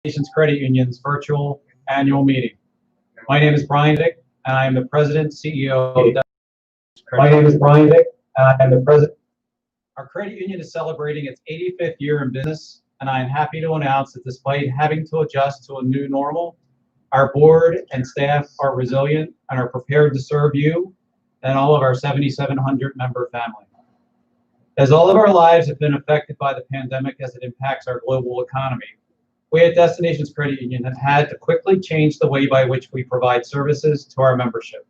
Nations Credit Union's virtual annual meeting. My name is Brian Dick, and I am the President and CEO of the Our credit union is celebrating its 85th year in business, and I am happy to announce that despite having to adjust to a new normal, our board and staff are resilient and are prepared to serve you and all of our 7,700 member family. As all of our lives have been affected by the pandemic as it impacts our global economy, we at Destinations Credit Union have had to quickly change the way by which we provide services to our membership.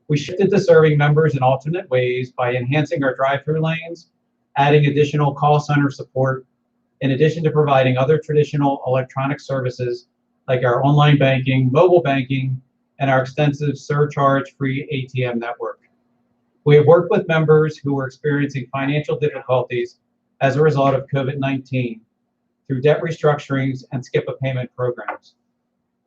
We shifted to serving members in alternate ways by enhancing our drive-through lanes, adding additional call center support, in addition to providing other traditional electronic services like our online banking, mobile banking, and our extensive surcharge-free ATM network. We have worked with members who were experiencing financial difficulties as a result of COVID-19 through debt restructurings and skip-a-payment programs.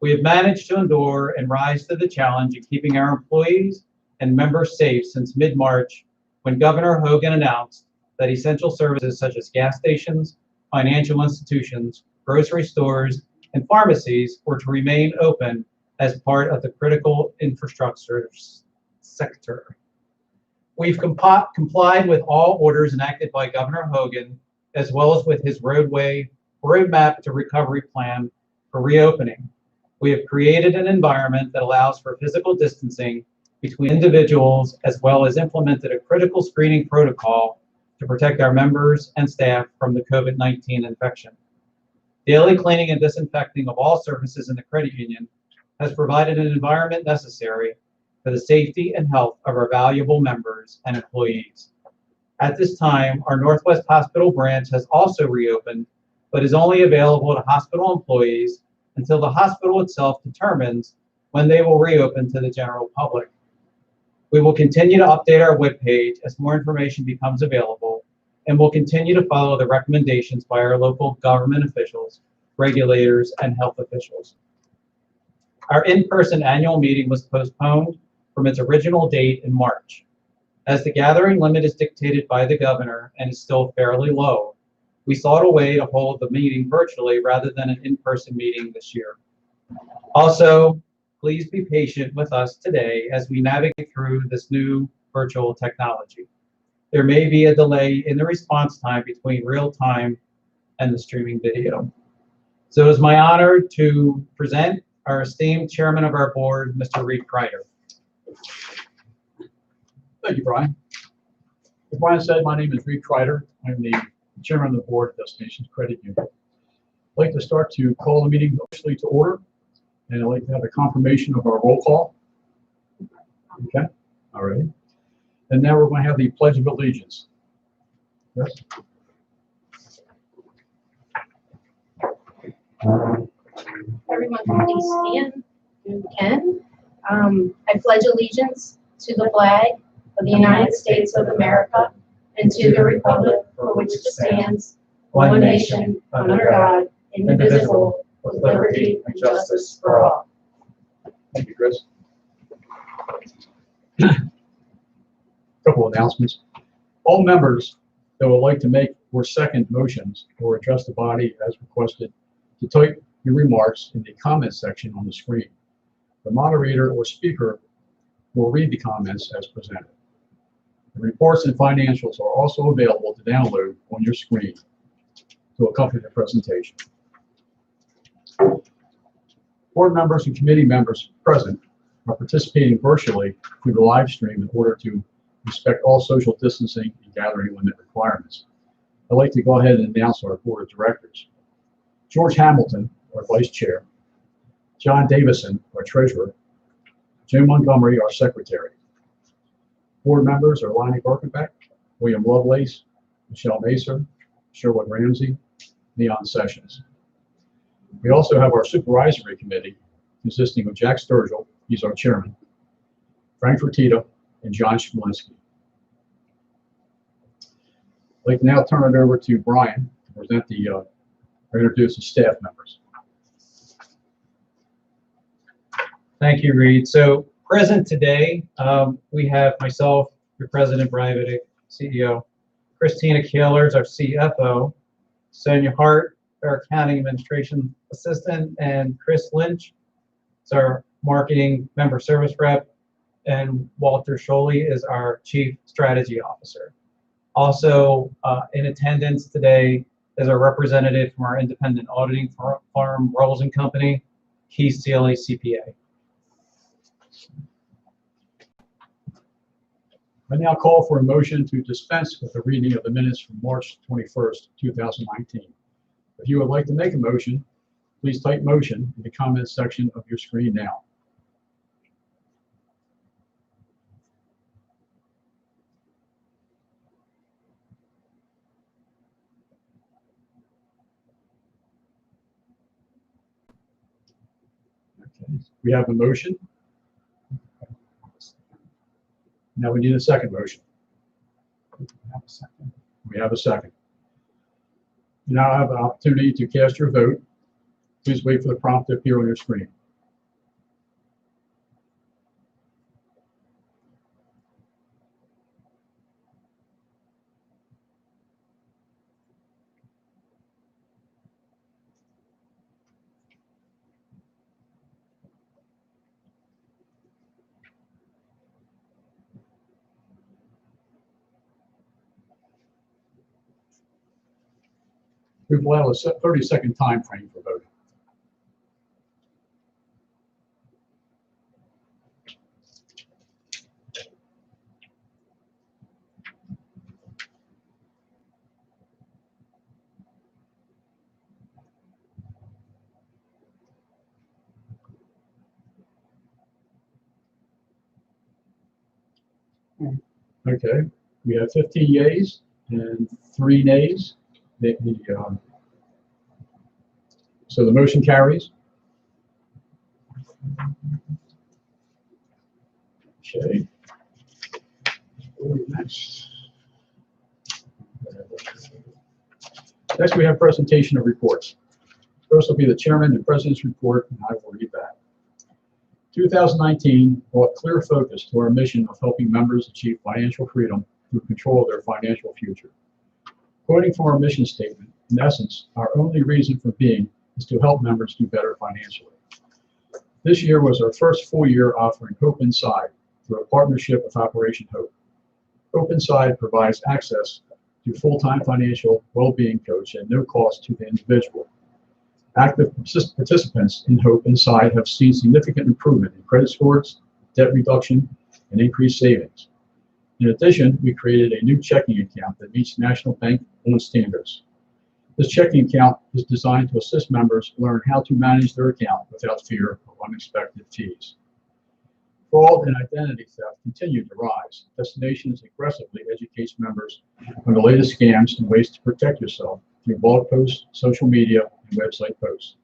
We have managed to endure and rise to the challenge of keeping our employees and members safe since mid-March, when Governor Hogan announced that essential services such as gas stations, financial institutions, grocery stores, and pharmacies were to remain open as part of the critical infrastructure sector. We've complied with all orders enacted by Governor Hogan, as well as with his roadmap to recovery plan for reopening. We have created an environment that allows for physical distancing between individuals, as well as implemented a critical screening protocol to protect our members and staff from the COVID-19 infection. Daily cleaning and disinfecting of all surfaces in the credit union has provided an environment necessary for the safety and health of our valuable members and employees. At this time, our Northwest Hospital branch has also reopened, but is only available to hospital employees until the hospital itself determines when they will reopen to the general public. We will continue to update our webpage as more information becomes available, and will continue to follow the recommendations by our local government officials, regulators, and health officials. Our in-person annual meeting was postponed from its original date in March. As the gathering limit is dictated by the governor and is still fairly low, we sought a way to hold the meeting virtually rather than an in-person meeting this year. Also, please be patient with us today as we navigate through this new virtual technology. There may be a delay in the response time between real time and the streaming video. So it is my honor to present our esteemed chairman of our board, Mr. Reed Kreider. Thank you, Brian. As Brian said, my name is Reed Kreider. I'm the chairman of the board of Destinations Credit Union. I'd like to start to call the meeting officially to order, and I'd like to have a confirmation of our roll call. Okay, all right. And now we're going to have the Pledge of Allegiance. Yes. Everyone please stand if you can. I pledge allegiance to the flag of the United States of America and to the republic for which it stands, one nation, under God, indivisible, with liberty and justice for all. Thank you, Chris. Couple announcements. All members that would like to make or second motions or address the body as requested to type your remarks in the comments section on the screen. The moderator or speaker will read the comments as presented. The reports and financials are also available to download on your screen to accompany the presentation. Board members and committee members present are participating virtually through the live stream in order to respect all social distancing and gathering limit requirements. I'd like to go ahead and announce our board of directors. George Hamilton, our vice chair. John Davison, our treasurer. Jim Montgomery, our secretary. Board members are Lonnie Birkenbeck, William Lovelace, Michelle Macer, Sherwood Ramsey, Leon Sessions. We also have our supervisory committee consisting of Jack Sturgill, he's our chairman, Frank Fertitta, and John Schmolinsky. I'd like to now turn it over to Brian to present or introduce the staff members. Thank you, Reed. So present today, we have myself, your president, Brian Vidic, CEO, Christina Kahlers, our CFO, Sonia Hart, our accounting administration assistant, and Chris Lynch is our marketing member service rep, and Walter Scholey is our chief strategy officer. Also in attendance today is our representative from our independent auditing firm, Rolls and Company, Keith Sealy, CPA. I now call for a motion to dispense with the reading of the minutes from March 21st, 2019. If you would like to make a motion, please type motion in the comments section of your screen now. Okay. We have a motion. Now we need a second motion. We have a second. You now have an opportunity to cast your vote. Please wait for the prompt to appear on your screen. We've allowed a 30-second time frame for voting. Okay, we have 15 yeas and 3 nays. So the motion carries. Okay. Next, we have presentation of reports. First will be the chairman and president's report, and I will read that. 2019 brought clear focus to our mission of helping members achieve financial freedom through control of their financial future. Quoting from our mission statement, in essence, our only reason for being is to help members do better financially. This year was our first full year offering Hope Inside through a partnership with Operation Hope. Hope Inside provides access to full-time financial well-being coach at no cost to the individual. Active participants in Hope Inside have seen significant improvement in credit scores, debt reduction, and increased savings. In addition, we created a new checking account that meets National Bank-owned standards. This checking account is designed to assist members learn how to manage their account without fear of unexpected fees. Fraud and identity theft continue to rise. Destinations aggressively educates members on the latest scams and ways to protect yourself through blog posts, social media, and website posts.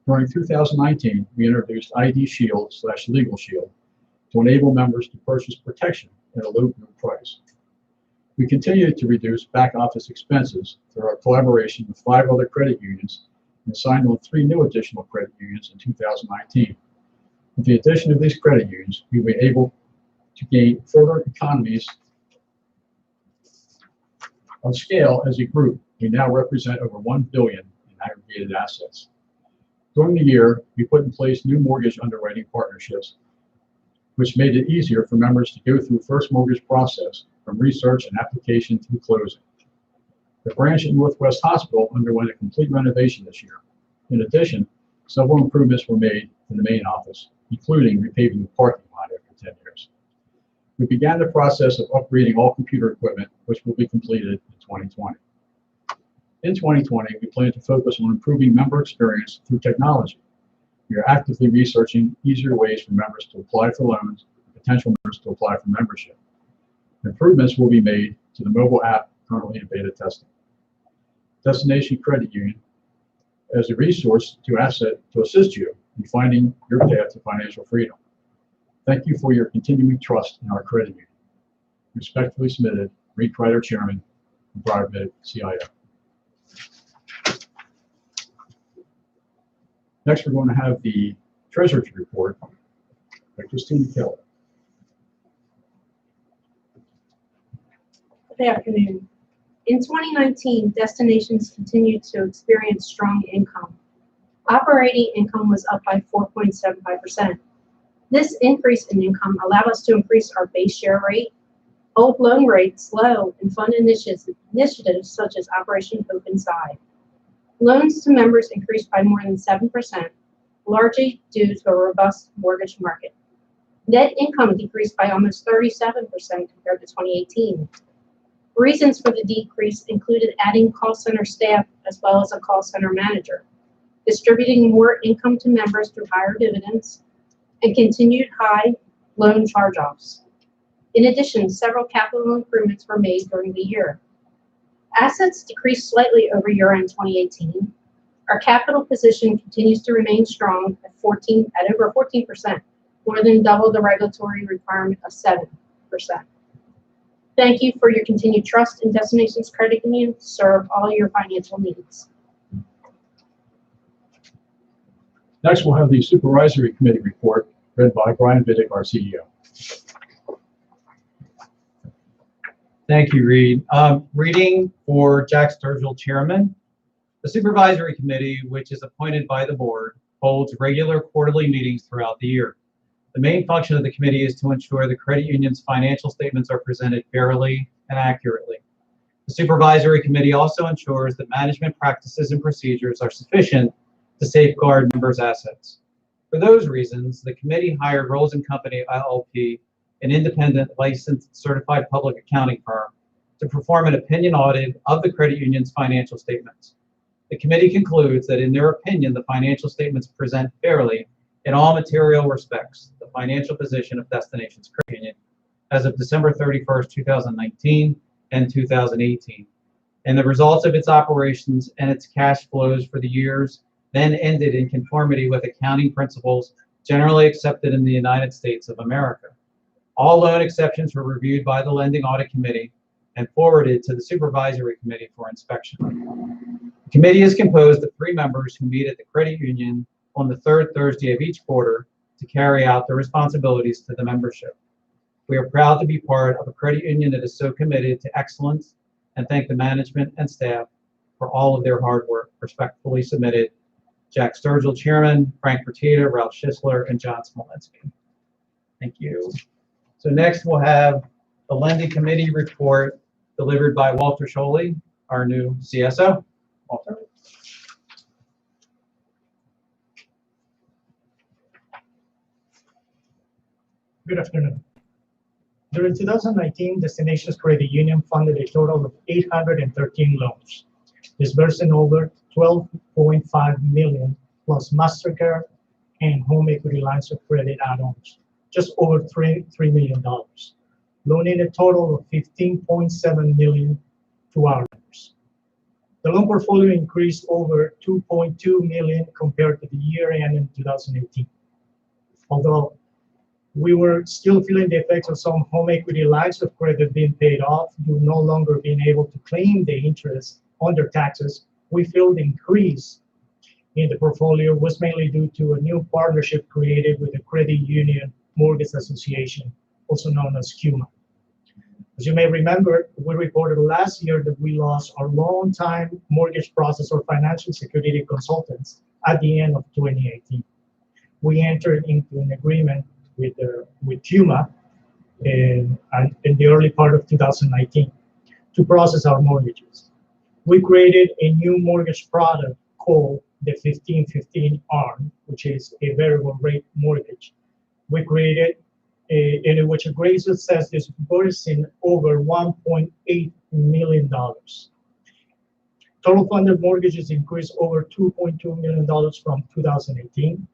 During 2019, we introduced ID Shield/Legal Shield to enable members to purchase protection at a low price. We continue to reduce back office expenses through our collaboration with 5 other credit unions and signed on 3 new additional credit unions in 2019. With the addition of these credit unions, we were able to gain further economies of scale as a group. We now represent over $1 billion in aggregated assets. During the year, we put in place new mortgage underwriting partnerships, which made it easier for members to go through first mortgage process from research and application through closing. The branch at Northwest Hospital underwent a complete renovation this year. In addition, several improvements were made in the main office, including repaving the parking lot after 10 years. We began the process of upgrading all computer equipment, which will be completed in 2020. In 2020, we plan to focus on improving member experience through technology. We are actively researching easier ways for members to apply for loans and potential members to apply for membership. Improvements will be made to the mobile app currently in beta testing. Destination Credit Union as a resource to assist you in finding your path to financial freedom. Thank you for your continuing trust in our credit union. Respectfully submitted, Reed Kreider, Chairman, and Briar Mid, CIO. Next, we're going to have the Treasurer's Report by Christine Kelly. Good afternoon. In 2019, destinations continued to experience strong income. Operating income was up by 4.75%. This increase in income allowed us to increase our base share rate, hold loan rates low, and fund initiatives such as Operation Open Side. Loans to members increased by more than 7%, largely due to a robust mortgage market. Net income decreased by almost 37% compared to 2018. Reasons for the decrease included adding call center staff as well as a call center manager, distributing more income to members through higher dividends, and continued high loan charge-offs. In addition, several capital improvements were made during the year. Assets decreased slightly over year-end 2018. Our capital position continues to remain strong at over 14%, more than double the regulatory requirement of 7%. Thank you for your continued trust in Destinations Credit Union to serve all your financial needs. Next, we'll have the Supervisory Committee report read by Brian Vidic, our CEO. Thank you, Reed. Reading for Jack Sturgill, Chairman. The Supervisory Committee, which is appointed by the board, holds regular quarterly meetings throughout the year. The main function of the committee is to ensure the credit union's financial statements are presented fairly and accurately. The Supervisory Committee also ensures that management practices and procedures are sufficient to safeguard members' assets. For those reasons, the committee hired Rolls & Company LLP, an independent licensed certified public accounting firm, to perform an opinion audit of the credit union's financial statements. The committee concludes that in their opinion, the financial statements present fairly in all material respects the financial position of Destinations Credit Union as of December 31st, 2019 and 2018, and the results of its operations and its cash flows for the years then ended in conformity with accounting principles generally accepted in the United States of America. All loan exceptions were reviewed by the Lending Audit Committee and forwarded to the Supervisory Committee for inspection. The committee is composed of 3 members who meet at the credit union on the third Thursday of each quarter to carry out their responsibilities to the membership. We are proud to be part of a credit union that is so committed to excellence and thank the management and staff for all of their hard work. Respectfully submitted, Jack Sturgill, Chairman, Frank Fertitta, Ralph Schisler, and John Smolenski. Thank you. So next we'll have the Lending Committee report delivered by Walter Scholey, our new CSO. Walter. Good afternoon. During 2019, Destinations Credit Union funded a total of 813 loans, disbursing over $12.5 million plus MasterCard and home equity lines of credit add-ons, just over $3 million, loaning a total of $15.7 million to our members. The loan portfolio increased over $2.2 million compared to the year end in 2018. Although we were still feeling the effects of some home equity lines of credit being paid off due to no longer being able to claim the interest on their taxes, we feel the increase in the portfolio was mainly due to a new partnership created with the Credit Union Mortgage Association, also known as CUMA. As you may remember, we reported last year that we lost our longtime mortgage processor financial security consultants at the end of 2018. We entered into an agreement with CUMA in the early part of 2019 to process our mortgages. We created a new mortgage product called the 1515 ARM, which is a variable rate mortgage. We created in which a great success is disbursing over $1.8 million. Total funded mortgages increased over $2.2 million from 2018.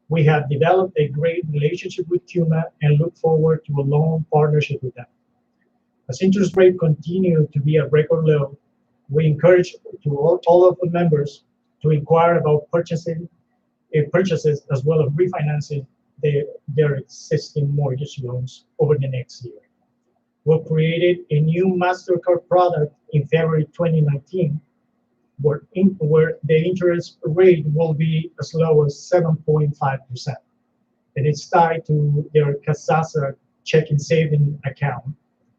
We have developed a great relationship with CUMA and look forward to a long partnership with them. As interest rates continue to be at record low, we encourage all of the members to inquire about purchases as well as refinancing their existing mortgage loans over the next year. We created a new MasterCard product in February 2019 where the interest rate will be as low as 7.5%. And it's tied to their Casasa checking saver account,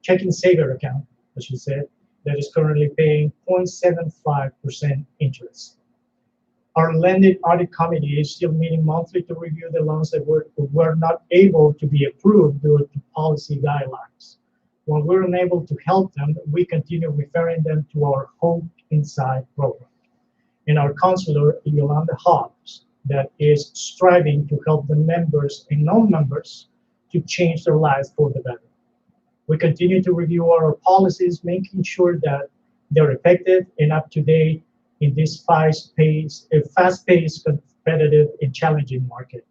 I should say, that is currently paying 0.75% interest. Our lending audit committee is still meeting monthly to review the loans that were not able to be approved due to policy guidelines. When we're unable to help them, we continue referring them to our Hope Inside program. And our counselor, Yolanda Hobbs, that is striving to help the members and non-members to change their lives for the better. We continue to review our policies, making sure that they're effective and up to date in this fast-paced, competitive, and challenging market.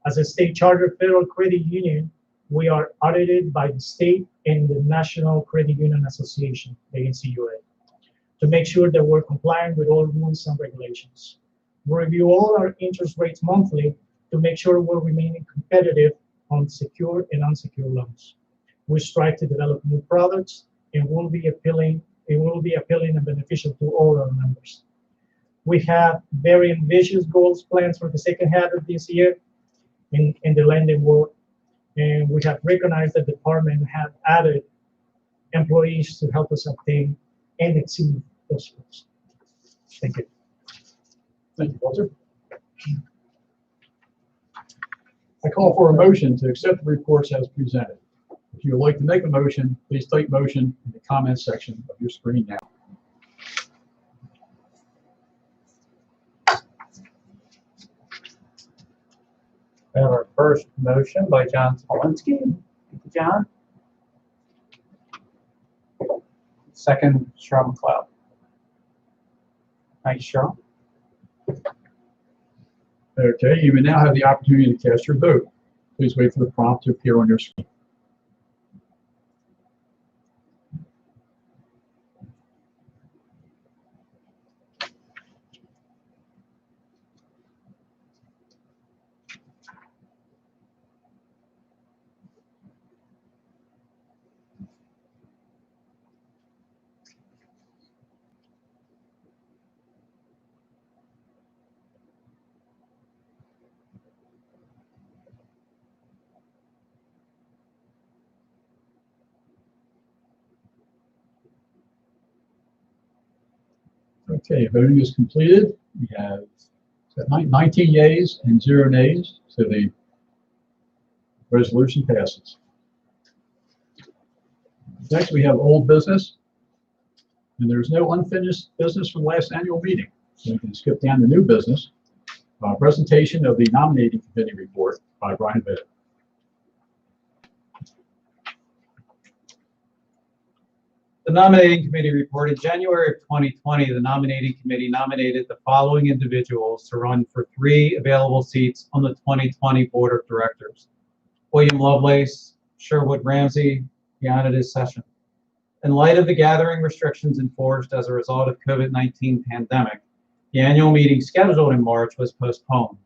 As a state chartered federal credit union, we are audited by the state and the National Credit Union Association, the NCUA, to make sure that we're compliant with all rules and regulations. We review all our interest rates monthly to make sure we're remaining competitive on secure and unsecured loans. We strive to develop new products and will be appealing and beneficial to all our members. We have very ambitious goals plans for the second half of this year in the lending world, and we have recognized that the department have added employees to help us obtain and exceed those goals. Thank you. Thank you, Walter. I call for a motion to accept the reports as presented. If you would like to make a motion, please type motion in the comments section of your screen now. We have our first motion by John Smolinski. Thank you, John. Second, Cheryl McLeod. Thank you, Cheryl. Okay, you may now have the opportunity to cast your vote. Please wait for the prompt to appear on your screen. Okay, voting is completed. We have 19 yeas and 0 nays, so the resolution passes. Next, we have old business, and there's no unfinished business from last annual meeting. So we can skip down to new business. Presentation of the nominating committee report by Brian Bennett. The nominating committee report in January of 2020, the nominating committee nominated the following individuals to run for 3 available seats on the 2020 board of directors: William Lovelace, Sherwood Ramsey, Leonidas Session. In light of the gathering restrictions enforced as a result of COVID-19 pandemic, the annual meeting scheduled in March was postponed.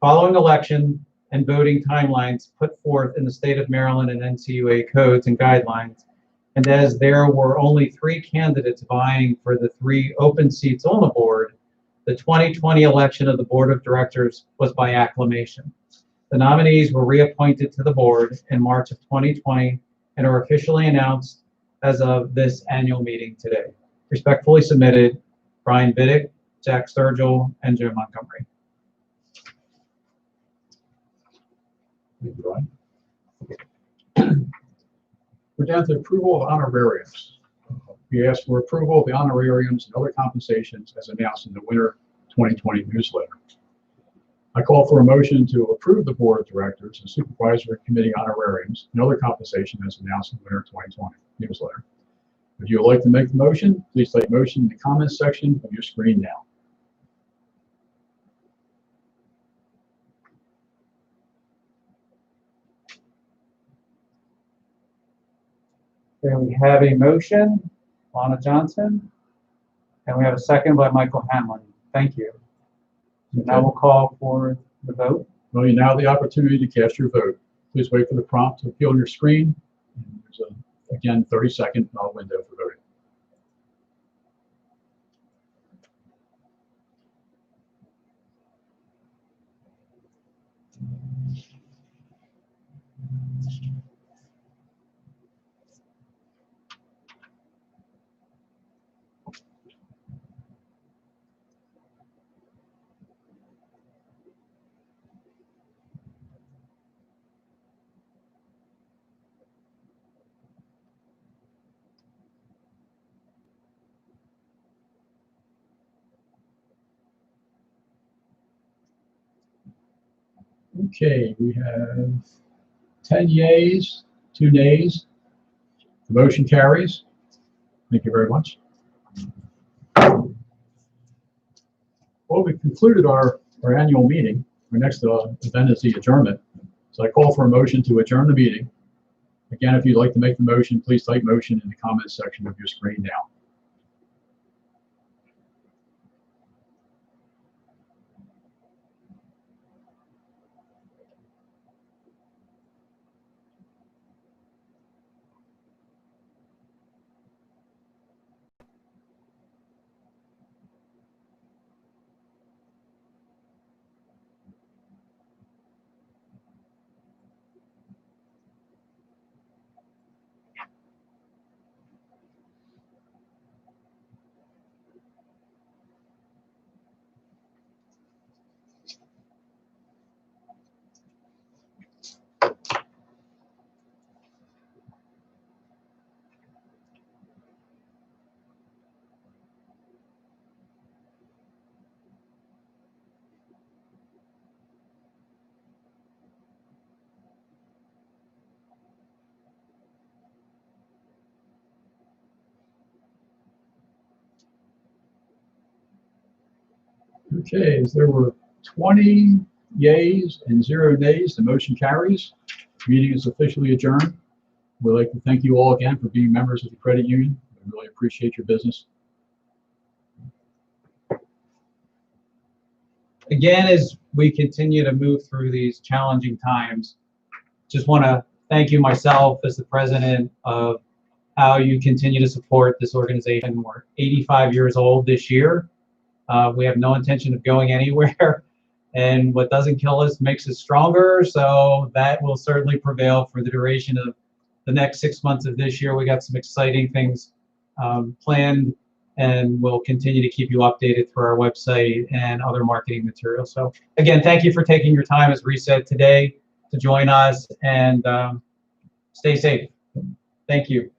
Following election and voting timelines put forth in the state of Maryland and NCUA codes and guidelines, and as there were only 3 candidates vying for the 3 open seats on the board, the 2020 election of the board of directors was by acclamation. The nominees were reappointed to the board in March of 2020 and are officially announced as of this annual meeting today. Respectfully submitted, Brian Biddick, Jack Sturgill, and Joe Montgomery. Thank you, Brian. We're down to approval of honorariums. We ask for approval of the honorariums and other compensations as announced in the winter 2020 newsletter. I call for a motion to approve the board of directors and supervisory committee honorariums and other compensation as announced in the winter 2020 newsletter. If you would like to make the motion, please type motion in the comments section of your screen now. There we have a motion, Lana Johnson, and we have a second by Michael Hanlon. Thank you. So now we'll call for the vote. Well, you now have the opportunity to cast your vote. Please wait for the prompt to appear on your screen. And there's a, again, 30-second window for voting. Okay, we have 10 yeas, 2 nays. The motion carries. Thank you very much. Well, we concluded our annual meeting. Our next event is the adjournment. So I call for a motion to adjourn the meeting. Again, if you'd like to make the motion, please type motion in the comments section of your screen now. Okay, as there were 20 yays and 0 nays, the motion carries. Meeting is officially adjourned. We'd like to thank you all again for being members of the credit union. We really appreciate your business. Again, as we continue to move through these challenging times, just want to thank you myself as the president of how you continue to support this organization. We're 85 years old this year. We have no intention of going anywhere, and what doesn't kill us makes us stronger, so that will certainly prevail for the duration of the next 6 months of this year. We got some exciting things planned, and we'll continue to keep you updated through our website and other marketing materials. So again, thank you for taking your time, as Ree said, today to join us, and stay safe. Thank you.